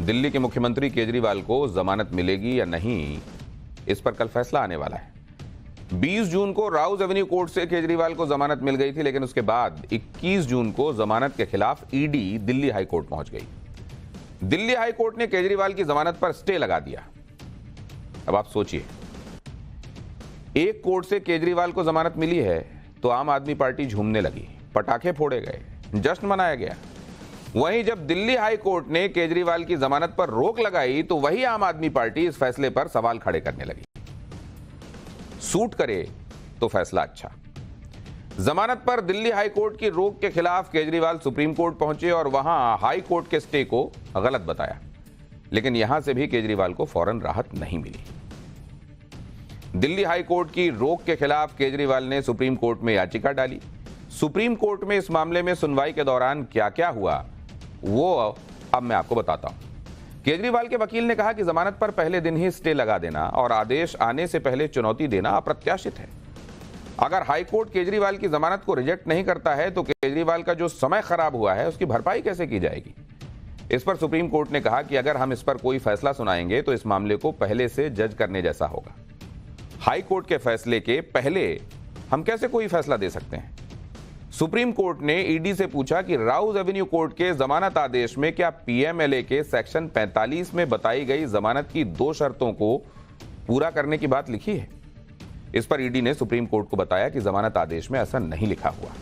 दिल्ली के मुख्यमंत्री केजरीवाल को जमानत मिलेगी या नहीं, इस पर कल फैसला आने वाला है। 20 जून को राउज एवेन्यू कोर्ट से केजरीवाल को जमानत मिल गई थी, लेकिन उसके बाद 21 जून को जमानत के खिलाफ ईडी दिल्ली हाई कोर्ट पहुंच गई। दिल्ली हाई कोर्ट ने केजरीवाल की जमानत पर स्टे लगा दिया। अब आप सोचिए, एक कोर्ट से केजरीवाल को जमानत मिली है तो आम आदमी पार्टी झूमने लगी, पटाखे फोड़े गए, जश्न मनाया गया। वहीं जब दिल्ली हाई कोर्ट ने केजरीवाल की जमानत पर रोक लगाई तो वही आम आदमी पार्टी इस फैसले पर सवाल खड़े करने लगी। सूट करे तो फैसला अच्छा। जमानत पर दिल्ली हाई कोर्ट की रोक के खिलाफ केजरीवाल सुप्रीम कोर्ट पहुंचे और वहां हाई कोर्ट के स्टे को गलत बताया, लेकिन यहां से भी केजरीवाल को फौरन राहत नहीं मिली। दिल्ली हाई कोर्ट की रोक के खिलाफ केजरीवाल ने सुप्रीम कोर्ट में याचिका डाली। सुप्रीम कोर्ट में इस मामले में सुनवाई के दौरान क्या क्या हुआ वो अब मैं आपको बताता हूं। केजरीवाल के वकील ने कहा कि जमानत पर पहले दिन ही स्टे लगा देना और आदेश आने से पहले चुनौती देना अप्रत्याशित है। अगर हाईकोर्ट केजरीवाल की जमानत को रिजेक्ट नहीं करता है तो केजरीवाल का जो समय खराब हुआ है उसकी भरपाई कैसे की जाएगी। इस पर सुप्रीम कोर्ट ने कहा कि अगर हम इस पर कोई फैसला सुनाएंगे तो इस मामले को पहले से जज करने जैसा होगा। हाई कोर्ट के फैसले के पहले हम कैसे कोई फैसला दे सकते हैं। सुप्रीम कोर्ट ने ईडी से पूछा कि राउज एवेन्यू कोर्ट के जमानत आदेश में क्या पीएमएलए के सेक्शन 45 में बताई गई जमानत की 2 शर्तों को पूरा करने की बात लिखी है। इस पर ईडी ने सुप्रीम कोर्ट को बताया कि जमानत आदेश में ऐसा नहीं लिखा हुआ।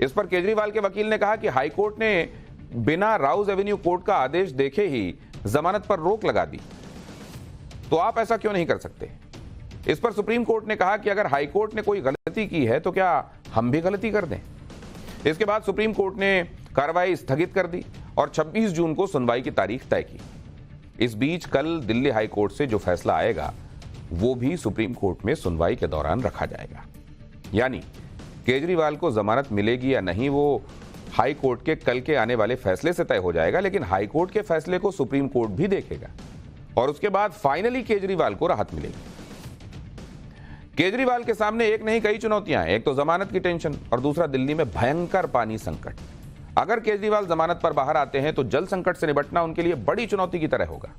इस पर केजरीवाल के वकील ने कहा कि हाईकोर्ट ने बिना राउज एवेन्यू कोर्ट का आदेश देखे ही जमानत पर रोक लगा दी, तो आप ऐसा क्यों नहीं कर सकते। इस पर सुप्रीम कोर्ट ने कहा कि अगर हाईकोर्ट ने कोई गलती की है तो क्या हम भी गलती कर दें। इसके बाद सुप्रीम कोर्ट ने कार्रवाई स्थगित कर दी और 26 जून को सुनवाई की तारीख तय की। इस बीच कल दिल्ली हाई कोर्ट से जो फैसला आएगा वो भी सुप्रीम कोर्ट में सुनवाई के दौरान रखा जाएगा। यानी केजरीवाल को जमानत मिलेगी या नहीं वो हाई कोर्ट के कल के आने वाले फैसले से तय हो जाएगा, लेकिन हाई कोर्ट के फैसले को सुप्रीम कोर्ट भी देखेगा और उसके बाद फाइनली केजरीवाल को राहत मिलेगी। केजरीवाल के सामने एक नहीं कई चुनौतियां हैं। एक तो जमानत की टेंशन और दूसरा दिल्ली में भयंकर पानी संकट। अगर केजरीवाल जमानत पर बाहर आते हैं तो जल संकट से निपटना उनके लिए बड़ी चुनौती की तरह होगा।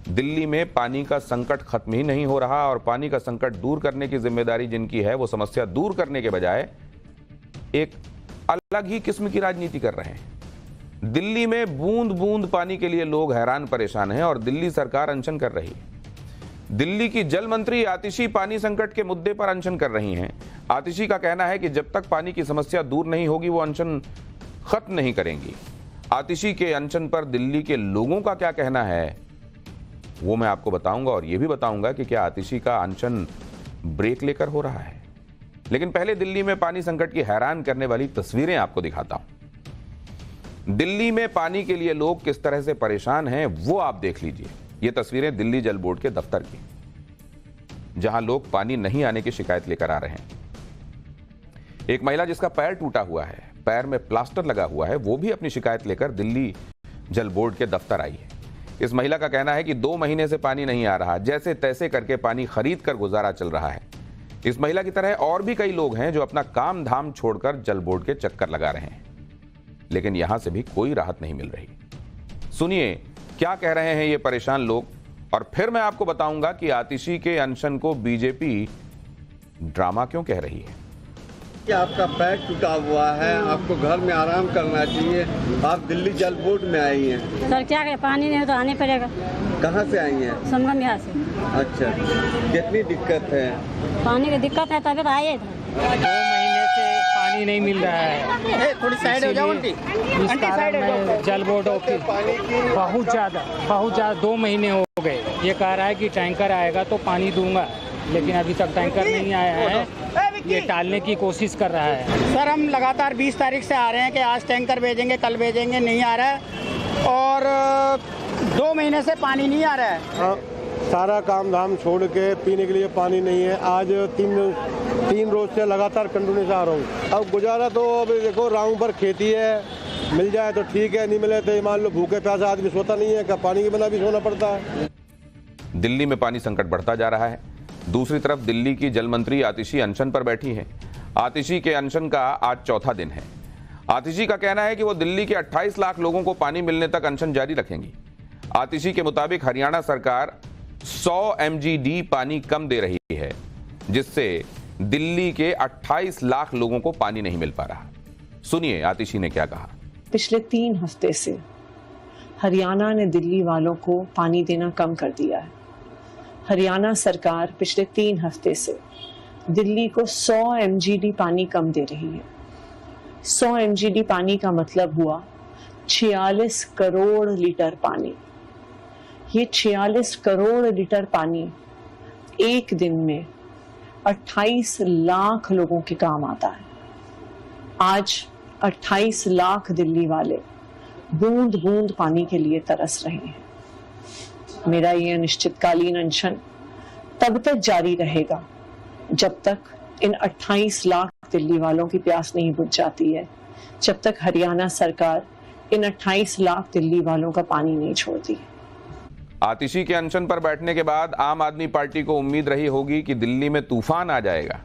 दिल्ली में पानी का संकट खत्म ही नहीं हो रहा और पानी का संकट दूर करने की जिम्मेदारी जिनकी है वो समस्या दूर करने के बजाय एक अलग ही किस्म की राजनीति कर रहे हैं। दिल्ली में बूंद बूंद पानी के लिए लोग हैरान परेशान हैं और दिल्ली सरकार अनशन कर रही है। दिल्ली की जल मंत्री आतिशी पानी संकट के मुद्दे पर अनशन कर रही हैं। आतिशी का कहना है कि जब तक पानी की समस्या दूर नहीं होगी वो अनशन खत्म नहीं करेंगी। आतिशी के अनशन पर दिल्ली के लोगों का क्या कहना है वो मैं आपको बताऊंगा और यह भी बताऊंगा कि क्या आतिशी का अनशन ब्रेक लेकर हो रहा है। लेकिन पहले दिल्ली में पानी संकट की हैरान करने वाली तस्वीरें आपको दिखाता हूं। दिल्ली में पानी के लिए लोग किस तरह से परेशान हैं वो आप देख लीजिए। ये तस्वीरें दिल्ली जल बोर्ड के दफ्तर की, जहां लोग पानी नहीं आने की शिकायत लेकर आ रहे हैं। एक महिला जिसका पैर टूटा हुआ है, पैर में प्लास्टर लगा हुआ है, वो भी अपनी शिकायत लेकर दिल्ली जल बोर्ड के दफ्तर आई है। इस महिला का कहना है कि 2 महीने से पानी नहीं आ रहा, जैसे तैसे करके पानी खरीद कर गुजारा चल रहा है। इस महिला की तरह और भी कई लोग हैं जो अपना काम धाम छोड़कर जल बोर्ड के चक्कर लगा रहे हैं, लेकिन यहां से भी कोई राहत नहीं मिल रही। सुनिए क्या कह रहे हैं ये परेशान लोग और फिर मैं आपको बताऊंगा कि आतिशी के अनशन को बीजेपी ड्रामा क्यों कह रही है। कि आपका पैर टूटा हुआ है, आपको घर में आराम करना चाहिए, आप दिल्ली जल बोर्ड में आई हैं। सर क्या करें, पानी नहीं हो तो आने पड़ेगा। कहाँ से आई हैं? संगम यहाँ से। अच्छा, कितनी दिक्कत है? पानी की दिक्कत है तभी तो आए थे। 2 महीने से पानी नहीं मिल रहा है। थोड़ी साइड हो जाओ आंटी। इस कारण में जल बोर्ड ऑफिस बहुत ज़्यादा 2 महीने हो गए। ये कह रहा है कि टैंकर आएगा तो पानी दूंगा, लेकिन अभी तक टैंकर नहीं आया है। ये टालने की कोशिश कर रहा है। सर हम लगातार 20 तारीख से आ रहे हैं कि आज टैंकर भेजेंगे, कल भेजेंगे, नहीं आ रहा है और 2 महीने से पानी नहीं आ रहा है। सारा काम धाम छोड़ के पीने के लिए पानी नहीं है। आज 3 रोज से लगातार कंटिन्यू से आ रहा हूँ। अब गुजारा तो अभी देखो, राउंड पर खेती है, मिल जाए तो ठीक है, नहीं मिले तो मान लो भूखे प्यासा आदमी सोता नहीं है, क्या पानी के बिना भी सोना पड़ता है। दिल्ली में पानी संकट बढ़ता जा रहा है। दूसरी तरफ दिल्ली की जल मंत्री आतिशी अनशन पर बैठी हैं। आतिशी के अनशन का आज 4था दिन है। आतिशी का कहना है कि वो दिल्ली के 28 लाख लोगों को पानी मिलने तक अनशन जारी रखेंगी। आतिशी के मुताबिक हरियाणा सरकार 100 MGD पानी कम दे रही है, जिससे दिल्ली के 28 लाख लोगों को पानी नहीं मिल पा रहा। सुनिए आतिशी ने क्या कहा। पिछले 3 हफ्ते से हरियाणा ने दिल्ली वालों को पानी देना कम कर दिया है। हरियाणा सरकार पिछले 3 हफ्ते से दिल्ली को 100 MGD पानी कम दे रही है। 100 MGD पानी का मतलब हुआ 46 करोड़ लीटर पानी। ये 46 करोड़ लीटर पानी एक दिन में 28 लाख लोगों के काम आता है। आज 28 लाख दिल्ली वाले बूंद बूंद पानी के लिए तरस रहे हैं। मेरा ये अनिश्चितकालीन अनशन तब तक जारी रहेगा जब तक इन 28 लाख दिल्ली वालों की प्यास नहीं बुझ जाती है, जब तक हरियाणा सरकार इन 28 लाख दिल्ली वालों का पानी नहीं छोड़ती। आतिशी के अनशन पर बैठने के बाद आम आदमी पार्टी को उम्मीद रही होगी कि दिल्ली में तूफान आ जाएगा,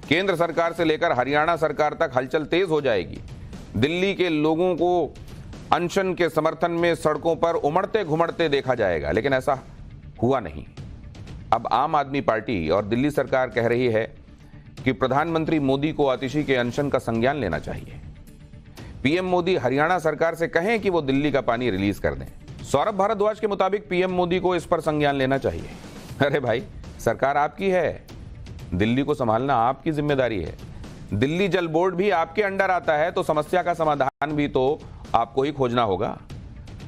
केंद्र सरकार से लेकर हरियाणा सरकार तक हलचल तेज हो जाएगी, दिल्ली के लोगों को अनशन के समर्थन में सड़कों पर उमड़ते घुमड़ते देखा जाएगा, लेकिन ऐसा हुआ नहीं। अब आम आदमी पार्टी और दिल्ली सरकार कह रही है कि प्रधानमंत्री मोदी को आतिशी के अनशन का संज्ञान लेना चाहिए। पीएम मोदी हरियाणा सरकार से कहें कि वो दिल्ली का पानी रिलीज कर दें। सौरभ भारद्वाज के मुताबिक पीएम मोदी को इस पर संज्ञान लेना चाहिए। अरे भाई, सरकार आपकी है, दिल्ली को संभालना आपकी जिम्मेदारी है। दिल्ली जल बोर्ड भी आपके अंडर आता है, तो समस्या का समाधान भी तो आपको ही खोजना होगा।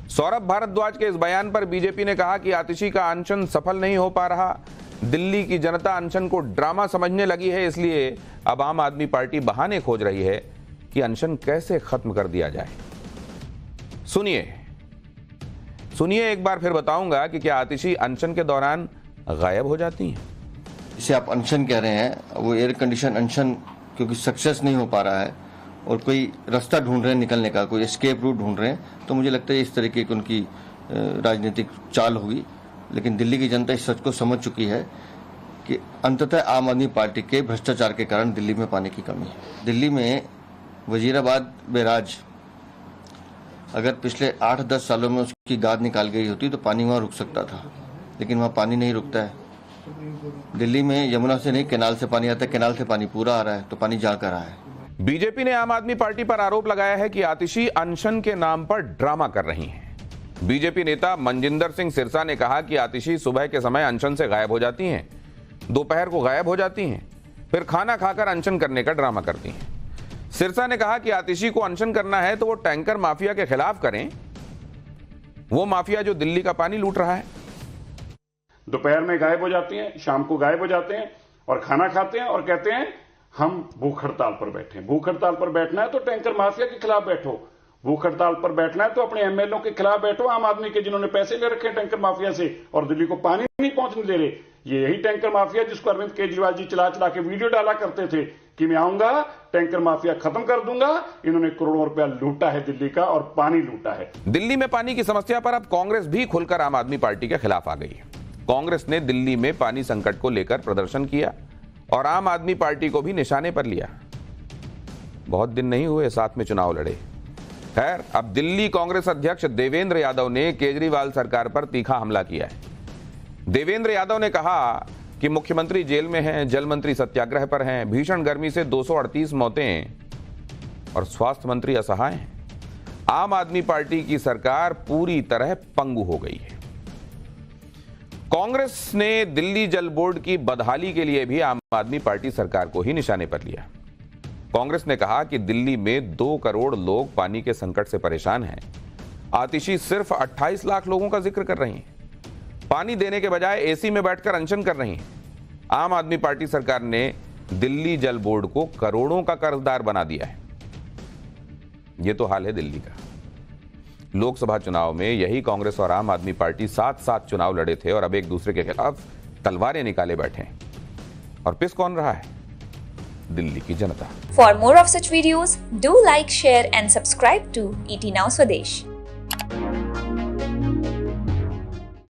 सौरभ भारद्वाज के इस बयान पर बीजेपी ने कहा कि आतिशी का अनशन सफल नहीं हो पा रहा, दिल्ली की जनता अनशन को ड्रामा समझने लगी है, इसलिए अब आम आदमी पार्टी बहाने खोज रही है कि अनशन कैसे खत्म कर दिया जाए। सुनिए एक बार फिर बताऊंगा कि क्या आतिशी अनशन के दौरान गायब हो जाती हैं। जिसे आप अनशन कह रहे हैं, वो एयर कंडीशन अनशन क्योंकि सक्सेस नहीं हो पा रहा है और कोई रास्ता ढूंढ रहे हैं निकलने का, कोई एस्केप रूट ढूंढ रहे हैं, तो मुझे लगता है इस तरीके की उनकी राजनीतिक चाल होगी। लेकिन दिल्ली की जनता इस सच को समझ चुकी है कि अंततः आम आदमी पार्टी के भ्रष्टाचार के कारण दिल्ली में पानी की कमी है। दिल्ली में वजीराबाद बैराज अगर पिछले 8-10 सालों में उसकी गाद निकाल गई होती तो पानी वहाँ रुक सकता था, लेकिन वहाँ पानी नहीं रुकता है। दिल्ली में यमुना से नहीं, कैनाल से पानी आता है, कैनाल से पानी पूरा आ रहा है, तो पानी जा कर रहा है। बीजेपी ने आम आदमी पार्टी पर आरोप लगाया है कि आतिशी अनशन के नाम पर ड्रामा कर रही हैं। बीजेपी नेता मनजिंदर सिंह सिरसा ने कहा कि आतिशी सुबह के समय अनशन से गायब हो जाती हैं, दोपहर को गायब हो जाती हैं, फिर खाना खाकर अनशन करने का ड्रामा करती हैं। सिरसा ने कहा कि आतिशी को अनशन करना है तो वो टैंकर माफिया के खिलाफ करें, वो माफिया जो दिल्ली का पानी लूट रहा है। दोपहर में गायब हो जाती हैं, शाम को गायब हो जाते हैं और खाना खाते हैं और कहते हैं हम भूख हड़ताल पर बैठे हैं। भूख हड़ताल पर बैठना है तो टैंकर माफिया के खिलाफ बैठो, भूख हड़ताल पर बैठना है तो अपने एमएलए के खिलाफ बैठो, आम आदमी के जिन्होंने पैसे ले रखे हैं टैंकर माफिया से और दिल्ली को पानी नहीं पहुंचने दे रहे। ये यही टैंकर माफिया जिसको अरविंद केजरीवाल जी चला चला के वीडियो डाला करते थे कि मैं आऊंगा टैंकर माफिया खत्म कर दूंगा। इन्होंने करोड़ों रुपया लूटा है दिल्ली का और पानी लूटा है। दिल्ली में पानी की समस्या पर अब कांग्रेस भी खुलकर आम आदमी पार्टी के खिलाफ आ गई है। कांग्रेस ने दिल्ली में पानी संकट को लेकर प्रदर्शन किया और आम आदमी पार्टी को भी निशाने पर लिया। बहुत दिन नहीं हुए साथ में चुनाव लड़े। खैर, अब दिल्ली कांग्रेस अध्यक्ष देवेंद्र यादव ने केजरीवाल सरकार पर तीखा हमला किया है। देवेंद्र यादव ने कहा कि मुख्यमंत्री जेल में हैं, जल मंत्री सत्याग्रह पर हैं, भीषण गर्मी से 238 मौतें और स्वास्थ्य मंत्री असहाय हैं। आम आदमी पार्टी की सरकार पूरी तरह पंगु हो गई है। कांग्रेस ने दिल्ली जल बोर्ड की बदहाली के लिए भी आम आदमी पार्टी सरकार को ही निशाने पर लिया। कांग्रेस ने कहा कि दिल्ली में 2 करोड़ लोग पानी के संकट से परेशान हैं। आतिशी सिर्फ 28 लाख लोगों का जिक्र कर रही हैं। पानी देने के बजाय एसी में बैठकर अनशन कर रही हैं। आम आदमी पार्टी सरकार ने दिल्ली जल बोर्ड को करोड़ों का कर्जदार बना दिया है। यह तो हाल है दिल्ली का। लोकसभा चुनाव में यही कांग्रेस और आम आदमी पार्टी साथ साथ चुनाव लड़े थे और अब एक दूसरे के खिलाफ तलवारें निकाले बैठे हैं। और पिस कौन रहा है? दिल्ली की जनता। For more of such videos, do like, share and subscribe to ET Now Swadesh.